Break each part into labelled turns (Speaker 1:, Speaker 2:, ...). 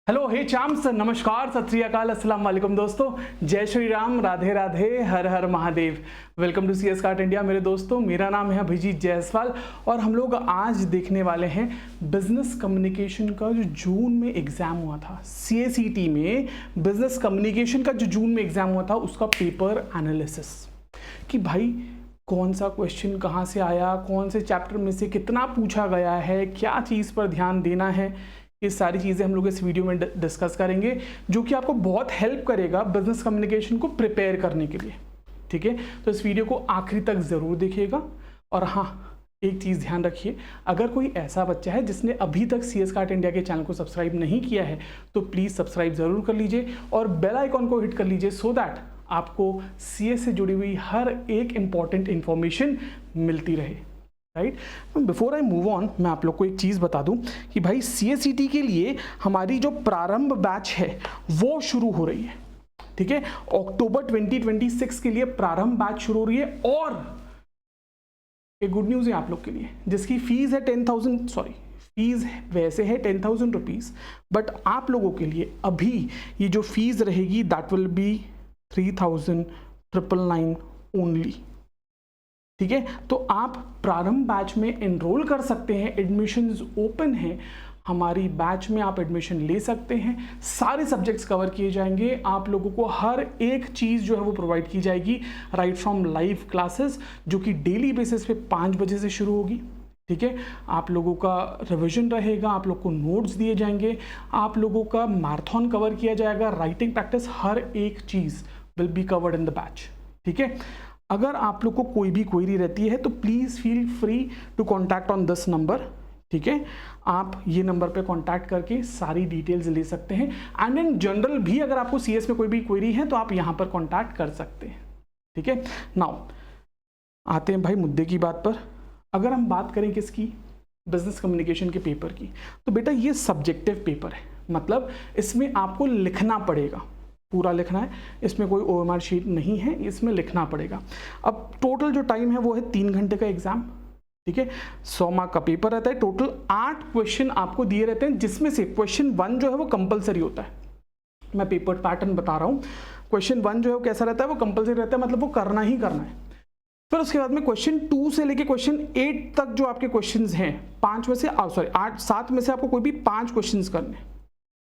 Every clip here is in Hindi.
Speaker 1: हेलो हे चाम्स, नमस्कार, सत श्री अकाल, अस्सलाम वालेकुम दोस्तों। जय श्री राम, राधे राधे, हर हर Mahadev. Welcome to CS cart India मेरे दोस्तों। मेरा नाम है अभिजीत जायसवाल और हम लोग आज देखने वाले हैं बिजनेस कम्युनिकेशन का जो जून में एग्जाम हुआ था। CACT में बिजनेस कम्युनिकेशन का जो जून में एग्जाम हुआ था उसका पेपर एनालिसिस, कि भाई कौन सा क्वेश्चन कहाँ से आया, कौन से चैप्टर में से कितना पूछा गया है, क्या चीज़ पर ध्यान देना है, ये सारी चीज़ें हम लोग इस वीडियो में डिस्कस करेंगे, जो कि आपको बहुत हेल्प करेगा बिजनेस कम्युनिकेशन को प्रिपेयर करने के लिए। ठीक है, तो इस वीडियो को आखिरी तक ज़रूर देखिएगा। और हाँ, एक चीज़ ध्यान रखिए, अगर कोई ऐसा बच्चा है जिसने अभी तक CS कार्ट इंडिया के चैनल को सब्सक्राइब नहीं किया है तो प्लीज़ सब्सक्राइब ज़रूर कर लीजिए और बेल आइकॉन को हिट कर लीजिए, सो दैट आपको CS से जुड़ी हुई हर एक इम्पॉर्टेंट इंफॉर्मेशन मिलती रहे। Right, before I move on, मैं आप लोग को एक चीज़ बता दूं कि भाई CACT के लिए हमारी जो प्रारंभ बैच है वो शुरू हो रही है। ठीक है, अक्टूबर 2026 के लिए प्रारंभ बैच शुरू हो रही है। और एक गुड न्यूज़ है आप लोग के लिए, जिसकी फीस है 10,000, सॉरी फीस वैसे है 10,000 रुपीज़, बट आप लोगों के लिए अभी ये जो फीस रहेगी दैट विल बी 3,999 ओनली। ठीक है, तो आप प्रारंभ बैच में एनरोल कर सकते हैं, एडमिशन्स ओपन है। हमारी बैच में आप एडमिशन ले सकते हैं, सारे सब्जेक्ट्स कवर किए जाएंगे, आप लोगों को हर एक चीज़ जो है वो प्रोवाइड की जाएगी, राइट फ्रॉम लाइव क्लासेस जो कि डेली बेसिस पे 5 बजे से शुरू होगी। ठीक है, आप लोगों का रिवीजन रहेगा, आप लोग को नोट्स दिए जाएंगे, आप लोगों का मैराथन कवर किया जाएगा, राइटिंग प्रैक्टिस, हर एक चीज़ will be covered in the batch. ठीक है, अगर आप लोग को कोई भी क्वेरी रहती है तो please feel free to contact on this number. ठीक है, आप ये नंबर पे कांटेक्ट करके सारी डिटेल्स ले सकते हैं। एंड इन जनरल भी अगर आपको CS में कोई भी क्वेरी है तो आप यहाँ पर कांटेक्ट कर सकते हैं। ठीक है, नाउ आते हैं भाई मुद्दे की बात पर। अगर हम बात करें किसकी, बिजनेस कम्युनिकेशन के पेपर की, तो बेटा ये सब्जेक्टिव पेपर है, मतलब इसमें आपको लिखना पड़ेगा, पूरा लिखना है, इसमें कोई OMR शीट नहीं है, इसमें लिखना पड़ेगा। अब टोटल जो टाइम है वो है 3 घंटे का एग्जाम। ठीक है, 100 मार्क का पेपर रहता है, टोटल 8 क्वेश्चन आपको दिए रहते हैं, जिसमें से क्वेश्चन 1 जो है वो कंपलसरी होता है। मैं पेपर पैटर्न बता रहा हूँ। क्वेश्चन 1 जो है वो कैसा रहता है, वो कंपलसरी रहता है, मतलब वो करना ही करना है। फिर उसके बाद में क्वेश्चन 2 से लेके क्वेश्चन 8 तक जो आपके क्वेश्चंस हैं, 5 में से 7 में से आपको कोई भी 5 क्वेश्चंस करने हैं।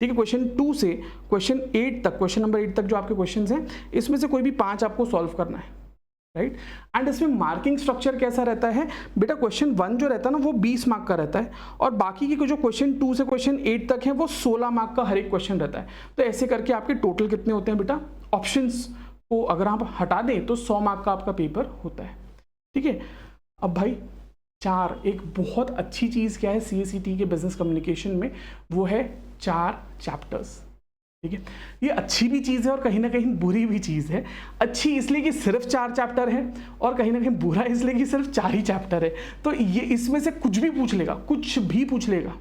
Speaker 1: ठीक है, क्वेश्चन 2 से क्वेश्चन 8 तक, क्वेश्चन नंबर 8 तक जो आपके क्वेश्चंस हैं, इसमें से कोई भी 5 आपको सॉल्व करना है। राइट, एंड इसमें मार्किंग स्ट्रक्चर कैसा रहता है बेटा, क्वेश्चन 1 जो रहता है ना वो 20 मार्क का रहता है, और बाकी के जो क्वेश्चन 2 से क्वेश्चन 8 तक है वो 16 मार्क का हर एक क्वेश्चन रहता है। तो ऐसे करके आपके टोटल कितने होते हैं बेटा, ऑप्शंस को अगर आप हटा दें तो 100 मार्क का आपका पेपर होता है। ठीक है, अब भाई एक बहुत अच्छी चीज़ क्या है CACT के बिजनेस कम्युनिकेशन में, वो है 4 चैप्टर्स। ठीक है, ये अच्छी भी चीज़ है और कहीं ना कहीं बुरी भी चीज़ है। अच्छी इसलिए कि सिर्फ 4 चैप्टर है, और कहीं ना कहीं बुरा इसलिए कि सिर्फ 4 ही चैप्टर है। तो ये इसमें से कुछ भी पूछ लेगा, कुछ भी पूछ लेगा।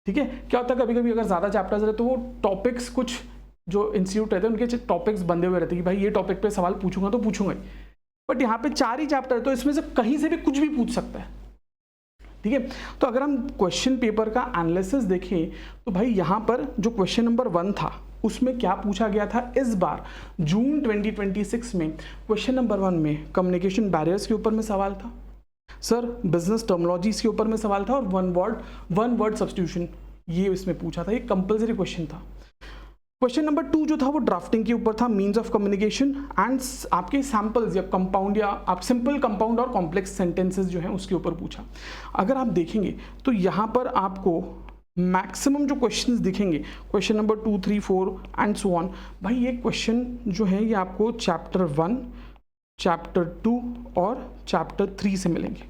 Speaker 1: ठीक है, क्या होता है कभी कभी अगर ज़्यादा चैप्टर्स रहे तो वो टॉपिक्स, कुछ जो इंस्टीट्यूट रहते हैं उनके टॉपिक्स बंधे हुए रहते हैं कि भाई ये टॉपिक पे सवाल पूछूंगा तो पूछूंगा ही, बट यहाँ पे 4 ही चैप्टर है तो इसमें से कहीं से भी कुछ भी पूछ सकता है। ठीक है, तो अगर हम क्वेश्चन पेपर का एनालिसिस देखें तो भाई यहाँ पर जो क्वेश्चन नंबर 1 था उसमें क्या पूछा गया था इस बार जून 2026 में। क्वेश्चन नंबर 1 में कम्युनिकेशन बैरियर्स के ऊपर में सवाल था सर, बिजनेस टर्मिनोलॉजीज के ऊपर में सवाल था, और वन वर्ड सब्स्टिट्यूशन ये इसमें पूछा था, ये कंपल्सरी क्वेश्चन था। क्वेश्चन नंबर 2 जो था वो ड्राफ्टिंग के ऊपर था, मीन्स ऑफ कम्युनिकेशन एंड आपके सैंपल्स या कंपाउंड, या आप सिंपल, कंपाउंड और कॉम्प्लेक्स सेंटेंसेस जो हैं उसके ऊपर पूछा। अगर आप देखेंगे तो यहाँ पर आपको मैक्सिमम जो क्वेश्चंस दिखेंगे, question number 2, 3, 4 and so on, भाई ये क्वेश्चन जो है ये आपको चैप्टर 1, चैप्टर 2 और चैप्टर 3 से मिलेंगे।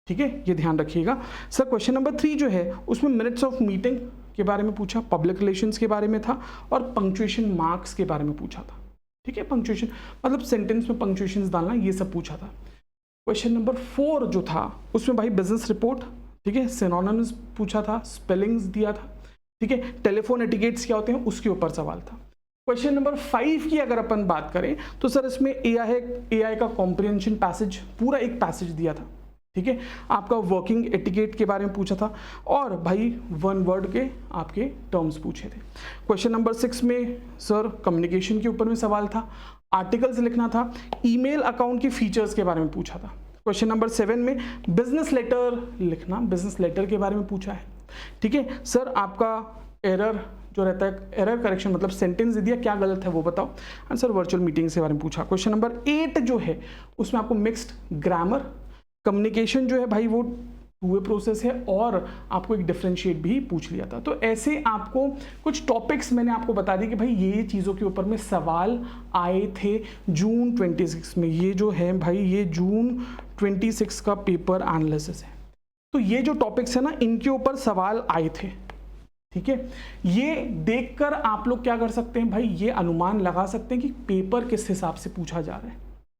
Speaker 1: ठीक है, ये ध्यान रखिएगा। सर क्वेश्चन नंबर 3 जो है उसमें मिनट्स ऑफ मीटिंग के बारे में पूछा, पब्लिक रिलेशंस के बारे में था, और पंक्चुएशन मार्क्स के बारे में पूछा था। ठीक है, पंक्चुएशन मतलब सेंटेंस में पंक्चुएशंस डालना, ये सब पूछा था। क्वेश्चन नंबर 4 जो था उसमें भाई बिजनेस रिपोर्ट, ठीक है, सिनोनिम्स पूछा था, स्पेलिंग्स दिया था। ठीक है, टेलीफोन एटिकेट्स क्या होते हैं उसके ऊपर सवाल था। क्वेश्चन नंबर 5 की अगर अपन बात करें तो सर इसमें AI का कॉम्प्रिहेंशन पैसेज, पूरा एक पैसेज दिया था। ठीक है, आपका वर्किंग एटिकेट के बारे में पूछा था, और भाई 1 वर्ड के आपके टर्म्स पूछे थे। क्वेश्चन नंबर 6 में सर कम्युनिकेशन के ऊपर में सवाल था, आर्टिकल्स लिखना था, ईमेल अकाउंट के फीचर्स के बारे में पूछा था। क्वेश्चन नंबर 7 में बिजनेस लेटर लिखना, बिजनेस लेटर के बारे में पूछा है। ठीक है सर, आपका एरर जो रहता है, एरर करेक्शन मतलब सेंटेंस दे दिया, क्या गलत है वो बताओ। आंसर वर्चुअल मीटिंग्स के बारे में पूछा। क्वेश्चन नंबर 8 जो है उसमें आपको मिक्स्ड ग्रामर, कम्युनिकेशन जो है भाई वो 2 प्रोसेस है, और आपको एक डिफरेंशिएट भी पूछ लिया था। तो ऐसे आपको कुछ टॉपिक्स मैंने आपको बता दी कि भाई ये चीज़ों के ऊपर में सवाल आए थे जून 26 में। ये जो है भाई ये जून 26 का पेपर एनालिसिस है, तो ये जो टॉपिक्स है ना इनके ऊपर सवाल आए थे। ठीक है, ये देखकर आप लोग क्या कर सकते हैं भाई, ये अनुमान लगा सकते हैं कि पेपर किस हिसाब से पूछा जा रहा है,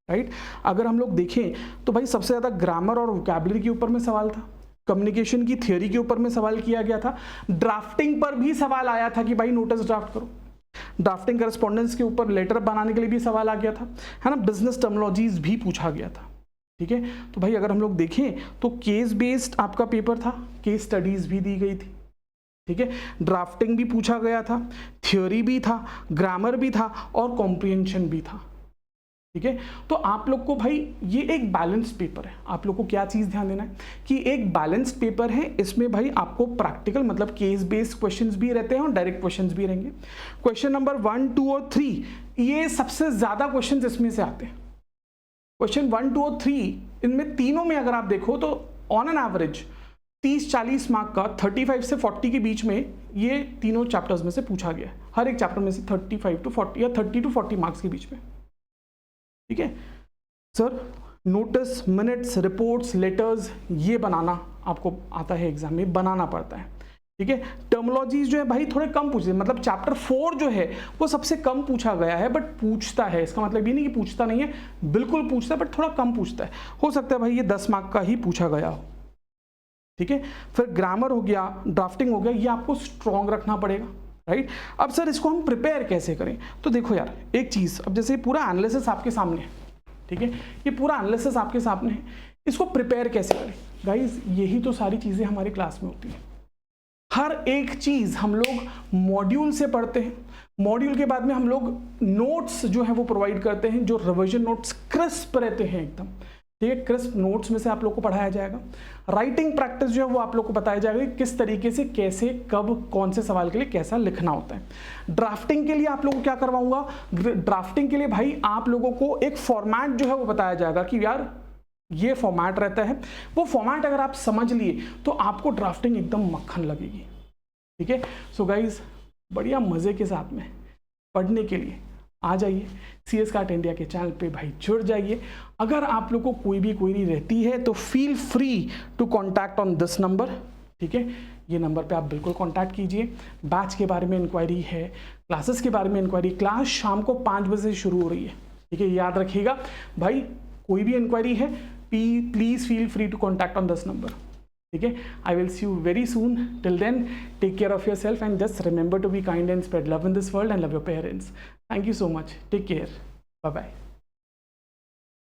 Speaker 1: राइट। अगर हम लोग देखें तो भाई सबसे ज़्यादा ग्रामर और वोकैबुलरी के ऊपर में सवाल था, कम्युनिकेशन की थियोरी के ऊपर में सवाल किया गया था, ड्राफ्टिंग पर भी सवाल आया था कि भाई नोटिस ड्राफ्ट करो, ड्राफ्टिंग करस्पॉन्डेंस के ऊपर लेटर बनाने के लिए भी सवाल आ गया था, है ना, बिजनेस टर्मिनोलॉजीज भी पूछा गया था। ठीक है, तो भाई अगर हम लोग देखें तो केस बेस्ड आपका पेपर था, केस स्टडीज भी दी गई थी। ठीक है, ड्राफ्टिंग भी पूछा गया था, थ्योरी भी था, ग्रामर भी था, और कॉम्प्रिहेंशन भी था। ठीक है, तो आप लोग को भाई ये एक बैलेंस्ड पेपर है। आप लोग को क्या चीज़ ध्यान देना है कि एक बैलेंस्ड पेपर है, इसमें भाई आपको प्रैक्टिकल मतलब केस बेस्ड क्वेश्चंस भी रहते हैं और डायरेक्ट क्वेश्चंस भी रहेंगे। क्वेश्चन नंबर 1, 2 और 3 ये सबसे ज़्यादा क्वेश्चंस इसमें से आते हैं। क्वेश्चन 1, 2 और 3 इनमें तीनों में अगर आप देखो तो ऑन एन एवरेज 30-40 मार्क का 35 से 40 के बीच में ये तीनों चैप्टर्स में से पूछा गया है। हर एक चैप्टर में से 35 to 40 या 30 to 40 मार्क्स के बीच में। ठीक है sir, notice, minutes, reports, letters ये बनाना आपको आता है, एग्जाम में बनाना पड़ता है। ठीक है, टर्मिनोलॉजीज जो है भाई थोड़े कम पूछे, मतलब चैप्टर 4 जो है वो सबसे कम पूछा गया है, बट पूछता है, इसका मतलब ये नहीं कि पूछता नहीं है, बिल्कुल पूछता है, बट थोड़ा कम पूछता है। हो सकता है भाई ये 10 मार्क का ही पूछा गया हो। ठीक है, फिर ग्रामर हो गया, ड्राफ्टिंग हो गया, ये आपको स्ट्रॉन्ग रखना पड़ेगा, राइट। अब सर इसको हम प्रिपेयर कैसे करें, तो देखो यार एक चीज़, अब जैसे पूरा एनालिसिस आपके सामने है, ठीक है, ये पूरा एनालिसिस आपके सामने है, इसको प्रिपेयर कैसे करें गाइज, यही तो सारी चीज़ें हमारी क्लास में होती है। हर एक चीज़ हम लोग मॉड्यूल से पढ़ते हैं, मॉड्यूल के बाद में हम लोग नोट्स जो है वो प्रोवाइड करते हैं, जो रिविजन नोट्स क्रिस्प रहते हैं एकदम। ठीक है, क्रिस्प नोट्स में से आप लोग को पढ़ाया जाएगा। राइटिंग प्रैक्टिस जो है वो आप लोग को बताया जाएगा कि किस तरीके से, कैसे, कब, कौन से सवाल के लिए कैसा लिखना होता है। ड्राफ्टिंग के लिए आप लोगों को क्या करवाऊंगा, ड्राफ्टिंग के लिए भाई आप लोगों को एक फॉर्मेट जो है वो बताया जाएगा कि यार ये फॉर्मेट रहता है, वो फॉर्मेट अगर आप समझ लिए तो आपको ड्राफ्टिंग एकदम मक्खन लगेगी। ठीक है, सो गाइज बढ़िया मज़े के साथ में पढ़ने के लिए आ जाइए, CS काट इंडिया के चैनल पे भाई जुड़ जाइए। अगर आप लोग को कोई भी क्वेरी रहती है तो feel free to contact on this number. ठीक है, ये नंबर पे आप बिल्कुल कॉन्टैक्ट कीजिए। बैच के बारे में इंक्वायरी है, क्लासेस के बारे में इंक्वायरी, क्लास शाम को 5 बजे से शुरू हो रही है। ठीक है, याद रखिएगा भाई, कोई भी इंक्वायरी है please feel free to contact on this number. ठीक है, I will see you very soon. Till then, take care of yourself and just remember to be kind and spread love in this world and love your parents. Thank you so much. Take care. Bye bye.